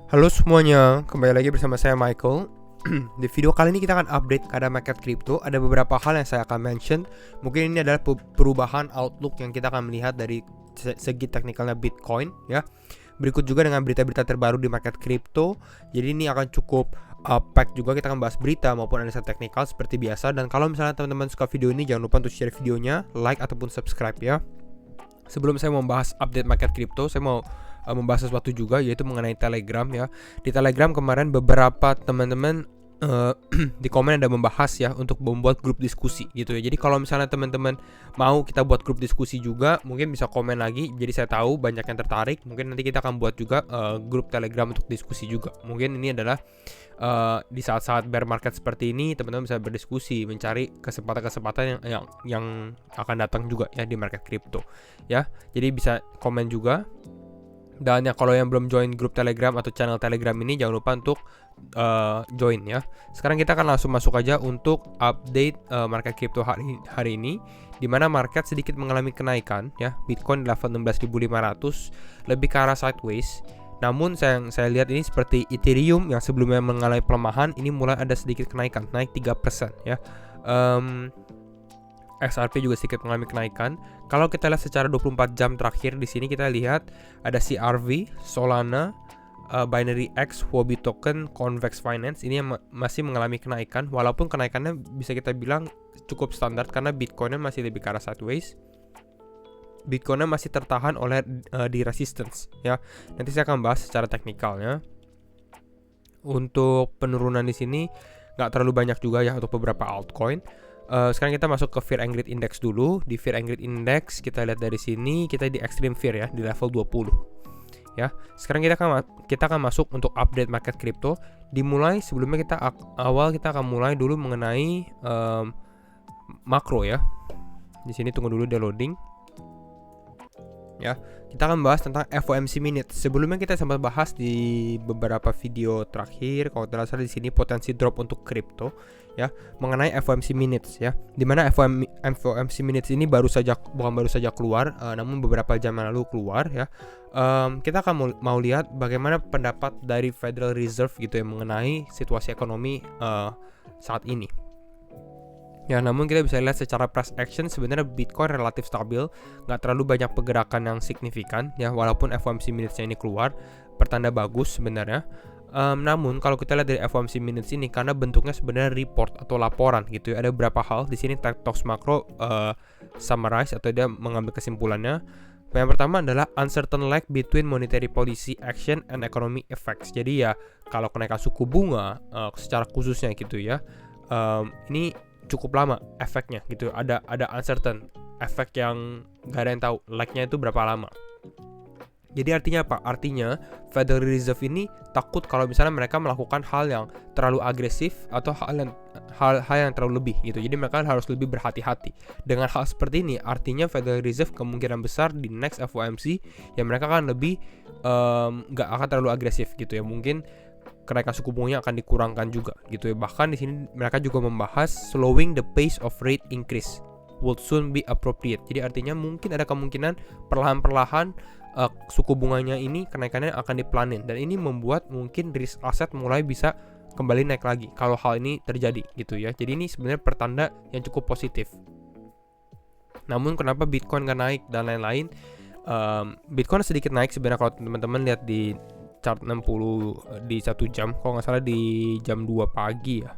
Halo semuanya, kembali lagi bersama saya Michael. Di video kali ini kita akan update keadaan market crypto. Ada beberapa hal yang saya akan mention. Mungkin ini adalah perubahan outlook yang kita akan melihat dari segi teknikalnya Bitcoin ya. Berikut juga dengan berita-berita terbaru di market crypto. Jadi ini akan cukup pack juga, kita akan bahas berita maupun analisa teknikal seperti biasa. Dan kalau misalnya teman-teman suka video ini, jangan lupa untuk share videonya, like ataupun subscribe ya. Sebelum saya membahas update market crypto, saya mau membahas sesuatu juga, yaitu mengenai Telegram ya. Di Telegram kemarin beberapa teman-teman di komen ada membahas ya untuk membuat grup diskusi gitu ya. Jadi kalau misalnya teman-teman mau kita buat grup diskusi juga, mungkin bisa komen lagi. Jadi saya tahu banyak yang tertarik. Mungkin nanti kita akan buat juga grup Telegram untuk diskusi juga. Mungkin ini adalah di saat-saat bear market seperti ini, teman-teman bisa berdiskusi, mencari kesempatan-kesempatan yang akan datang juga ya di market crypto ya. Jadi bisa komen juga. Dan ya, kalau yang belum join grup Telegram atau channel Telegram ini, jangan lupa untuk join ya. Sekarang kita akan langsung masuk aja untuk update market crypto hari ini, di mana market sedikit mengalami kenaikan ya. Bitcoin di level 16.500, lebih ke arah sideways. Namun saya lihat ini seperti Ethereum yang sebelumnya mengalami pelemahan, ini mulai ada sedikit kenaikan, naik 3% ya. XRP juga sedikit mengalami kenaikan. Kalau kita lihat secara 24 jam terakhir, di sini kita lihat ada CRV, Solana, Binary X, Huobi Token, Convex Finance ini yang masih mengalami kenaikan, walaupun kenaikannya bisa kita bilang cukup standar karena Bitcoinnya masih lebih ke arah sideways. Bitcoinnya masih tertahan oleh di resistance ya. Nanti saya akan bahas secara teknikalnya. Untuk penurunan di sini nggak terlalu banyak juga ya untuk beberapa altcoin. Sekarang kita masuk ke Fear and Greed Index dulu. Di Fear and Greed Index kita lihat dari sini, kita di Extreme Fear ya, di level 20 ya. Sekarang kita akan masuk untuk update market crypto. Dimulai sebelumnya kita akan mulai dulu mengenai makro ya. Di sini tunggu dulu dia loading ya. Kita akan bahas tentang FOMC minutes. Sebelumnya kita sempat bahas di beberapa video terakhir, kalau tidak salah di sini potensi drop untuk crypto ya, mengenai FOMC minutes ya. Dimana FOMC minutes ini bukan baru saja keluar, namun beberapa jam yang lalu keluar ya. Kita akan mau lihat bagaimana pendapat dari Federal Reserve gitu ya mengenai situasi ekonomi saat ini. Ya, namun kita bisa lihat secara price action sebenarnya Bitcoin relatif stabil, nggak terlalu banyak pergerakan yang signifikan ya, walaupun FOMC minutes-nya ini keluar, pertanda bagus sebenarnya. Namun kalau kita lihat dari FOMC minutes ini, karena bentuknya sebenarnya report atau laporan gitu ya, ada beberapa hal di sini Tech Talks Macro summarize atau dia mengambil kesimpulannya. Yang pertama adalah uncertain lag between monetary policy action and economic effects. Jadi ya kalau kenaikan suku bunga secara khususnya gitu ya, ini cukup lama efeknya gitu, ada uncertain efek yang gak ada yang tahu lag-nya itu berapa lama. Jadi artinya apa? Artinya Federal Reserve ini takut kalau misalnya mereka melakukan hal yang terlalu agresif atau hal yang terlalu lebih gitu. Jadi mereka harus lebih berhati-hati. Dengan hal seperti ini, artinya Federal Reserve kemungkinan besar di next FOMC ya mereka akan lebih gak akan terlalu agresif gitu ya. Mungkin kenaikan suku bunganya akan dikurangkan juga gitu ya. Bahkan di sini mereka juga membahas slowing the pace of rate increase would soon be appropriate. Jadi artinya mungkin ada kemungkinan perlahan-perlahan suku bunganya ini kenaikannya akan dipelanin, dan ini membuat mungkin risk aset mulai bisa kembali naik lagi kalau hal ini terjadi gitu ya. Jadi ini sebenarnya pertanda yang cukup positif. Namun kenapa Bitcoin gak naik dan lain-lain? Bitcoin sedikit naik sebenarnya kalau teman-teman lihat di chart 60 di 1 jam, kalau nggak salah di jam 2 pagi ya.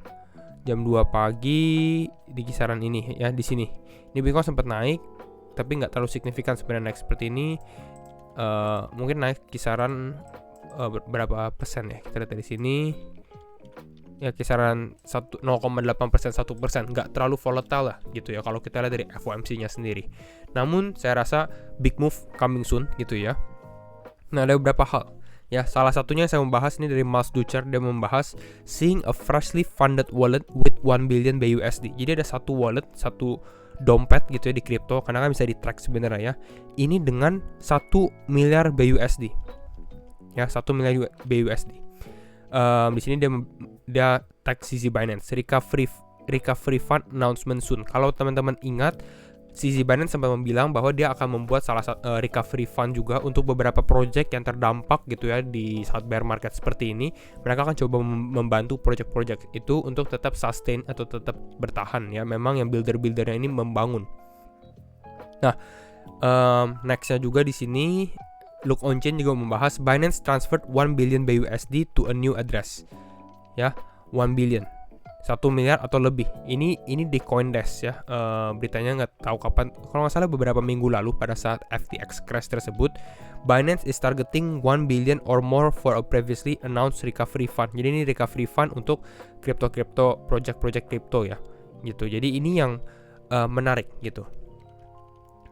Jam 2 pagi di kisaran ini ya, di sini. Ini Bitcoin sempat naik tapi nggak terlalu signifikan sebenarnya naik seperti ini. Mungkin naik kisaran berapa persen ya? Kita lihat dari sini. Ya kisaran 0,8%, 1%, nggak terlalu volatile lah gitu ya kalau kita lihat dari FOMC-nya sendiri. Namun saya rasa big move coming soon gitu ya. Nah, ada beberapa hal. Ya, salah satunya saya membahas ini dari Miles Dutcher. Dia membahas seeing a freshly funded wallet with 1 billion BUSD. Jadi ada satu wallet, satu dompet gitu ya di kripto, karena kan bisa di track sebenarnya ya. Ini dengan 1 miliar BUSD. Ya, 1 miliar BUSD. Di sini dia tag sisi Binance, recovery fund announcement soon. Kalau teman-teman ingat, CZ Binance sempat membilang bahwa dia akan membuat salah satu recovery fund juga untuk beberapa project yang terdampak gitu ya di saat bear market seperti ini. Mereka akan coba membantu project-project itu untuk tetap sustain atau tetap bertahan ya. Memang yang builder-buildernya ini membangun. Nah, nextnya juga di sini Look On-chain juga membahas Binance transferred 1 billion BUSD to a new address. Ya, 1 billion. 1 miliar atau lebih. Ini di CoinDesk ya. Beritanya nggak tahu kapan. Kalau nggak salah beberapa minggu lalu pada saat FTX crash tersebut, Binance is targeting 1 billion or more for a previously announced recovery fund. Jadi ini recovery fund untuk crypto project crypto ya. Gitu. Jadi ini yang menarik gitu.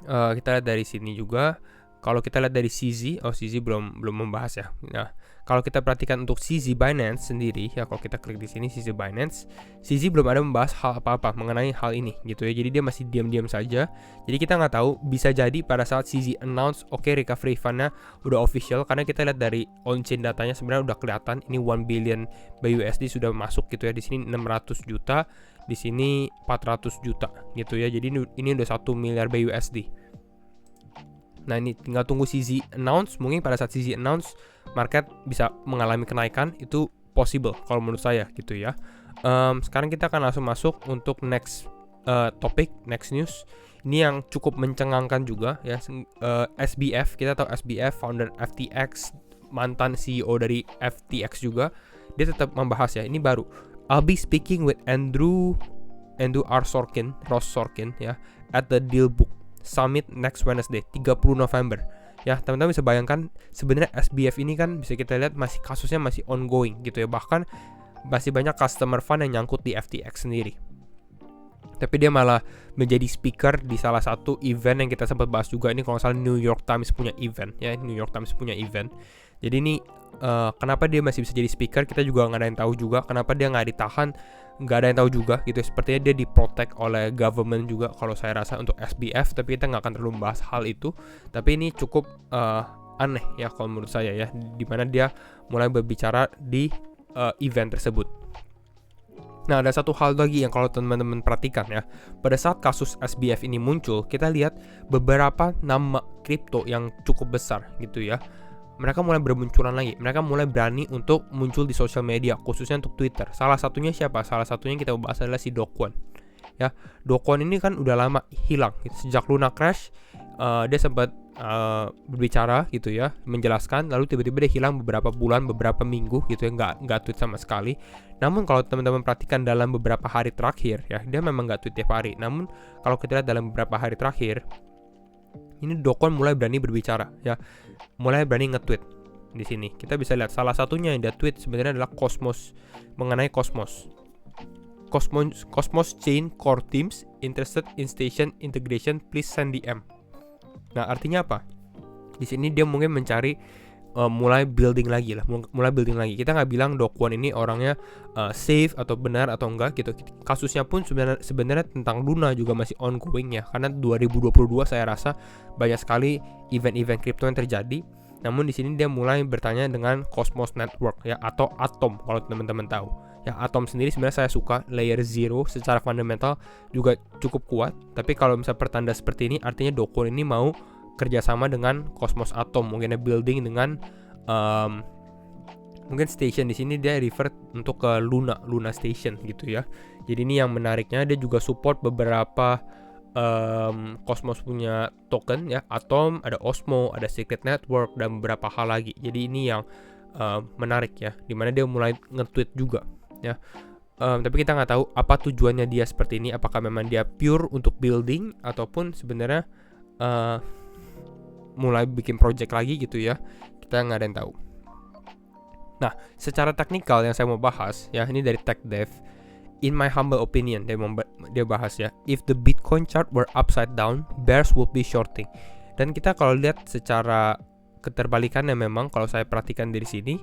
Kita lihat dari sini juga. Kalau kita lihat dari CZ, CZ belum membahas ya. Nah, kalau kita perhatikan untuk CZ Binance sendiri, ya kalau kita klik di sini CZ Binance, CZ belum ada membahas hal apa-apa mengenai hal ini gitu ya. Jadi dia masih diam-diam saja. Jadi kita nggak tahu, bisa jadi pada saat CZ announce, recovery fund-nya udah official, karena kita lihat dari on-chain datanya sebenarnya udah kelihatan ini 1 billion BUSD sudah masuk gitu ya. Di sini 600 juta, di sini 400 juta gitu ya. Jadi ini udah 1 miliar BUSD. Nah ini tinggal tunggu CZ announce. Mungkin pada saat CZ announce market bisa mengalami kenaikan. Itu possible kalau menurut saya gitu ya. Sekarang kita akan langsung masuk untuk next topic, next news. Ini yang cukup mencengangkan juga ya. SBF, kita tahu SBF founder FTX, mantan CEO dari FTX juga. Dia tetap membahas ya. Ini baru. I'll be speaking with Andrew Ross Sorkin ya at the Dealbook Summit next Wednesday 30 November. Ya, teman-teman bisa bayangkan sebenarnya SBF ini kan bisa kita lihat kasusnya masih ongoing gitu ya. Bahkan masih banyak customer fund yang nyangkut di FTX sendiri. Tapi dia malah menjadi speaker di salah satu event yang kita sempat bahas juga. Ini kalau nggak salah New York Times punya event ya. New York Times punya event. Jadi ini kenapa dia masih bisa jadi speaker, kita juga nggak ada yang tahu juga. Kenapa dia nggak ditahan, nggak ada yang tahu juga gitu. Sepertinya dia diprotect oleh government juga kalau saya rasa untuk SBF. Tapi kita nggak akan terlalu membahas hal itu. Tapi ini cukup aneh ya kalau menurut saya ya, dimana dia mulai berbicara di event tersebut. Nah, ada satu hal lagi yang kalau teman-teman perhatikan ya, pada saat kasus SBF ini muncul, kita lihat beberapa nama kripto yang cukup besar gitu ya. Mereka mulai bermunculan lagi. Mereka mulai berani untuk muncul di sosial media, khususnya untuk Twitter. Salah satunya siapa? Salah satunya yang kita bahas adalah si Do Kwon. Ya, Do Kwon ini kan udah lama hilang. Sejak Luna crash, dia sempat berbicara gitu ya, menjelaskan. Lalu tiba-tiba dia hilang beberapa bulan, beberapa minggu gitu ya, nggak tweet sama sekali. Namun kalau teman-teman perhatikan dalam beberapa hari terakhir ya, dia memang nggak tweet tiap hari. Namun kalau kita lihat dalam beberapa hari terakhir, ini Do Kwon mulai berani berbicara ya, mulai berani nge-tweet. Di sini kita bisa lihat salah satunya yang dia tweet sebenarnya adalah Cosmos, mengenai Cosmos Chain Core Teams interested in station integration, please send DM. Nah, artinya apa? Di sini dia mungkin mencari mulai building lagi. Kita nggak bilang Do Kwon ini orangnya safe atau benar atau enggak gitu. Kasusnya pun sebenarnya tentang Luna juga masih ongoing ya, karena 2022 saya rasa banyak sekali event-event kripto yang terjadi. Namun di sini dia mulai bertanya dengan Cosmos Network ya, atau Atom kalau teman-teman tahu. Ya, Atom sendiri sebenarnya saya suka, layer 0 secara fundamental juga cukup kuat. Tapi kalau misalnya pertanda seperti ini, artinya Do Kwon ini mau kerjasama dengan Cosmos Atom, mungkin building dengan mungkin station. Di sini dia refer untuk ke Luna Station gitu ya. Jadi ini yang menariknya, dia juga support beberapa Cosmos punya token ya, Atom, ada Osmo, ada Secret Network dan beberapa hal lagi. Jadi ini yang menarik ya, dimana dia mulai nge-tweet juga ya. Tapi kita nggak tahu apa tujuannya dia seperti ini. Apakah memang dia pure untuk building ataupun sebenarnya mulai bikin project lagi gitu ya. Kita nggak ada yang tahu. Nah, secara teknikal yang saya mau bahas ya, ini dari TechDev. In my humble opinion, dia bahas ya, if the Bitcoin chart were upside down, bears would be shorting. Dan kita kalau lihat secara keterbalikannya, memang kalau saya perhatikan dari sini,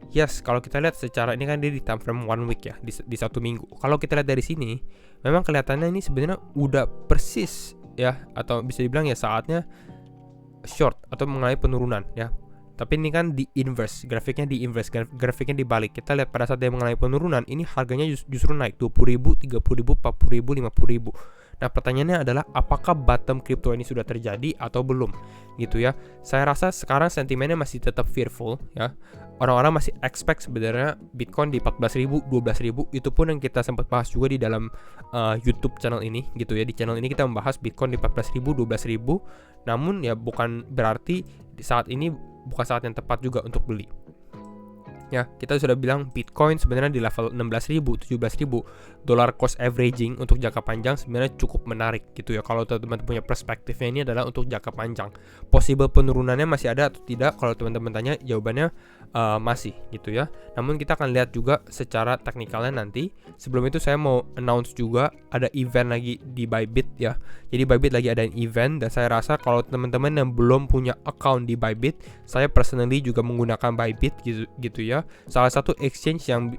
yes, kalau kita lihat secara ini kan dia di time frame 1 week ya, di 1 minggu. Kalau kita lihat dari sini, memang kelihatannya ini sebenarnya udah persis ya, atau bisa dibilang ya saatnya short atau mengalami penurunan ya. Tapi ini kan di inverse, grafiknya dibalik. Kita lihat pada saat dia mengalami penurunan, ini harganya justru naik 20.000, 30.000, 40.000, 50.000. Nah, pertanyaannya adalah apakah bottom crypto ini sudah terjadi atau belum gitu ya. Saya rasa sekarang sentimennya masih tetap fearful ya. Orang-orang masih expect sebenarnya Bitcoin di 14.000, 12.000. Itu pun yang kita sempat bahas juga di dalam YouTube channel ini gitu ya. Di channel ini kita membahas Bitcoin di 14.000, 12.000. Namun ya bukan berarti di saat ini bukan saat yang tepat juga untuk beli. Ya, kita sudah bilang Bitcoin sebenarnya di level 16.000, 17.000 dollar cost averaging untuk jangka panjang sebenarnya cukup menarik gitu ya. Kalau teman-teman punya perspektifnya ini adalah untuk jangka panjang. Possible penurunannya masih ada atau tidak? Kalau teman-teman tanya, jawabannya masih gitu ya. Namun kita akan lihat juga secara teknikalnya nanti. Sebelum itu saya mau announce juga ada event lagi di Bybit ya. Jadi Bybit lagi ada event, dan saya rasa kalau teman-teman yang belum punya account di Bybit, saya personally juga menggunakan Bybit gitu ya. Salah satu exchange yang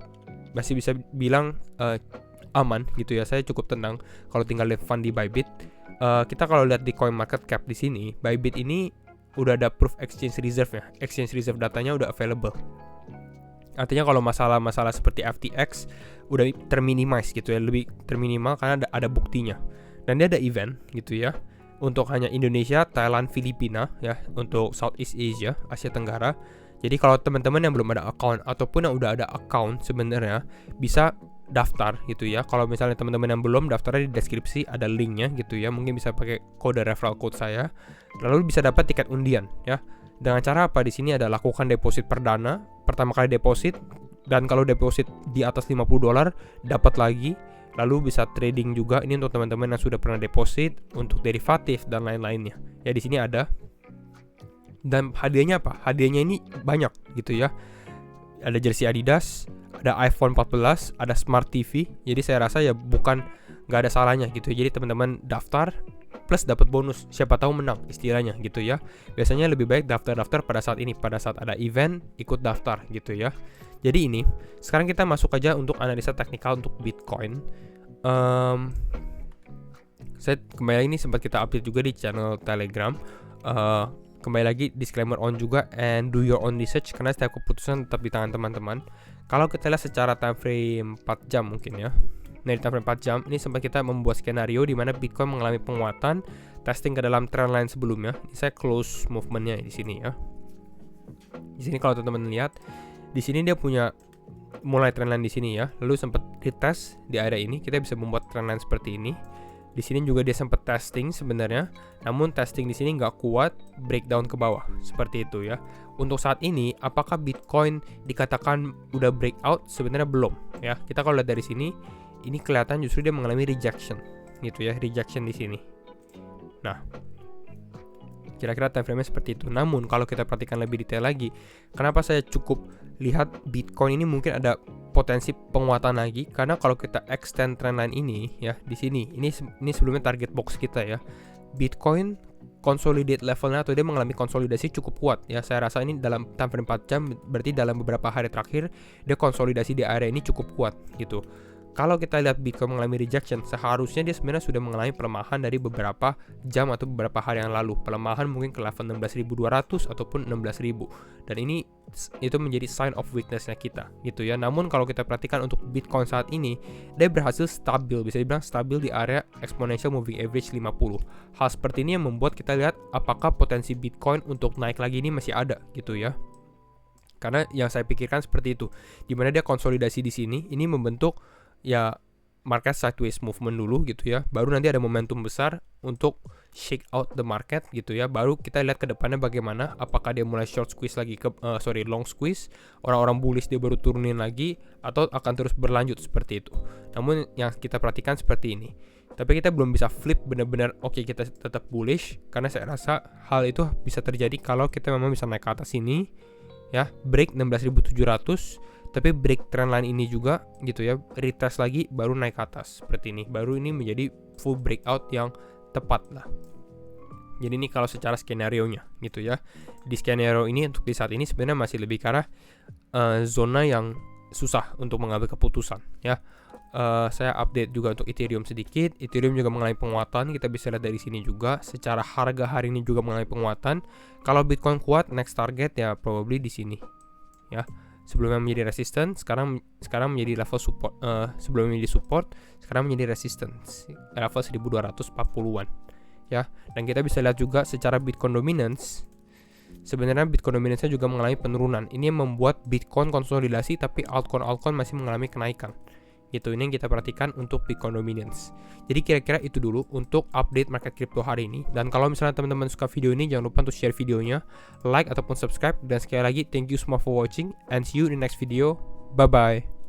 masih bisa bilang aman gitu ya. Saya cukup tenang kalau tinggal live fund di Bybit. Kita kalau lihat di CoinMarketCap di sini, Bybit ini udah ada proof exchange reserve ya. Exchange reserve datanya udah available. Artinya kalau masalah-masalah seperti FTX udah terminimize gitu ya, lebih terminimal karena ada buktinya. Dan dia ada event gitu ya, untuk hanya Indonesia, Thailand, Filipina ya, untuk Southeast Asia, Asia Tenggara. Jadi kalau teman-teman yang belum ada account ataupun yang udah ada account sebenarnya bisa daftar gitu ya. Kalau misalnya teman-teman yang belum, daftarnya di deskripsi ada linknya gitu ya. Mungkin bisa pakai kode referral code saya, lalu bisa dapat tiket undian ya. Dengan cara apa? Di sini ada lakukan deposit perdana, pertama kali deposit, dan kalau deposit di atas $50 dapat lagi. Lalu bisa trading juga, ini untuk teman-teman yang sudah pernah deposit, untuk derivatif dan lain-lainnya. Ya di sini ada. Dan hadiahnya apa? Hadiahnya ini banyak gitu ya. Ada jersey Adidas, ada iPhone 14, ada Smart TV. Jadi saya rasa ya nggak ada salahnya gitu. Jadi teman-teman daftar plus dapat bonus, siapa tahu menang istilahnya gitu ya. Biasanya lebih baik daftar pada saat ini, pada saat ada event ikut daftar gitu ya. Jadi ini sekarang kita masuk aja untuk analisa teknikal untuk Bitcoin. Saya kembali ini sempat kita update juga di channel Telegram. Kembali lagi disclaimer on juga, and do your own research karena setiap keputusan tetap di tangan teman-teman. Kalau kita lihat secara time frame 4 jam mungkin ya. Nah, di time frame 4 jam ini sempat kita membuat skenario di mana Bitcoin mengalami penguatan, testing ke dalam trendline sebelumnya. Ini saya close movementnya di sini ya. Di sini kalau teman-teman lihat, di sini dia punya mulai trendline di sini ya. Lalu sempat retest di area ini, kita bisa membuat trendline seperti ini. Di sini juga dia sempat testing sebenarnya, namun testing di sini nggak kuat, breakdown ke bawah seperti itu ya. Untuk saat ini, apakah Bitcoin dikatakan udah breakout? Sebenarnya belum ya. Kita kalau lihat dari sini, ini kelihatan justru dia mengalami rejection gitu ya, rejection di sini. Nah, kira-kira time frame-nya seperti itu. Namun kalau kita perhatikan lebih detail lagi, kenapa saya cukup lihat Bitcoin ini mungkin ada potensi penguatan lagi, karena kalau kita extend trendline ini ya, di sini ini sebelumnya target box kita ya. Bitcoin consolidate levelnya atau dia mengalami konsolidasi cukup kuat ya. Saya rasa ini dalam time frame 4 jam berarti dalam beberapa hari terakhir dia konsolidasi di area ini cukup kuat gitu. Kalau kita lihat Bitcoin mengalami rejection, seharusnya dia sebenarnya sudah mengalami pelemahan dari beberapa jam atau beberapa hari yang lalu. Pelemahan mungkin ke level 16.200 ataupun 16.000. Dan ini itu menjadi sign of weakness-nya kita gitu ya. Namun kalau kita perhatikan untuk Bitcoin saat ini, dia berhasil stabil, bisa dibilang stabil di area exponential moving average 50. Hal seperti ini yang membuat kita lihat apakah potensi Bitcoin untuk naik lagi ini masih ada gitu ya. Karena yang saya pikirkan seperti itu, dimana dia konsolidasi di sini, ini membentuk ya market sideways movement dulu gitu ya, baru nanti ada momentum besar untuk shake out the market gitu ya. Baru kita lihat ke depannya bagaimana, apakah dia mulai short squeeze lagi long squeeze, orang-orang bullish dia baru turunin lagi, atau akan terus berlanjut seperti itu. Namun yang kita perhatikan seperti ini, tapi kita belum bisa flip benar-benar oke, kita tetap bullish, karena saya rasa hal itu bisa terjadi kalau kita memang bisa naik ke atas ini ya, break 16.700, tapi break trendline ini juga gitu ya, retest lagi baru naik ke atas seperti ini. Baru ini menjadi full breakout yang tepat lah. Jadi ini kalau secara skenario-nya gitu ya. Di skenario ini untuk di saat ini sebenarnya masih lebih ke arah zona yang susah untuk mengambil keputusan ya. Saya update juga untuk Ethereum sedikit. Ethereum juga mengalami penguatan, kita bisa lihat dari sini juga. Secara harga hari ini juga mengalami penguatan. Kalau Bitcoin kuat, next target ya probably di sini ya. Sebelumnya menjadi resistance, sekarang menjadi level support. Sebelumnya menjadi support, sekarang menjadi resistance, level 1240-an ya. Dan kita bisa lihat juga secara Bitcoin dominance, sebenarnya Bitcoin dominance-nya juga mengalami penurunan. Ini yang membuat Bitcoin konsolidasi tapi altcoin masih mengalami kenaikan. Gitu, ini yang kita perhatikan untuk Bitcoin dominance. Jadi kira-kira itu dulu untuk update market crypto hari ini. Dan kalau misalnya teman-teman suka video ini, jangan lupa untuk share videonya, like ataupun subscribe. Dan sekali lagi, thank you semua for watching and see you in the next video. Bye bye.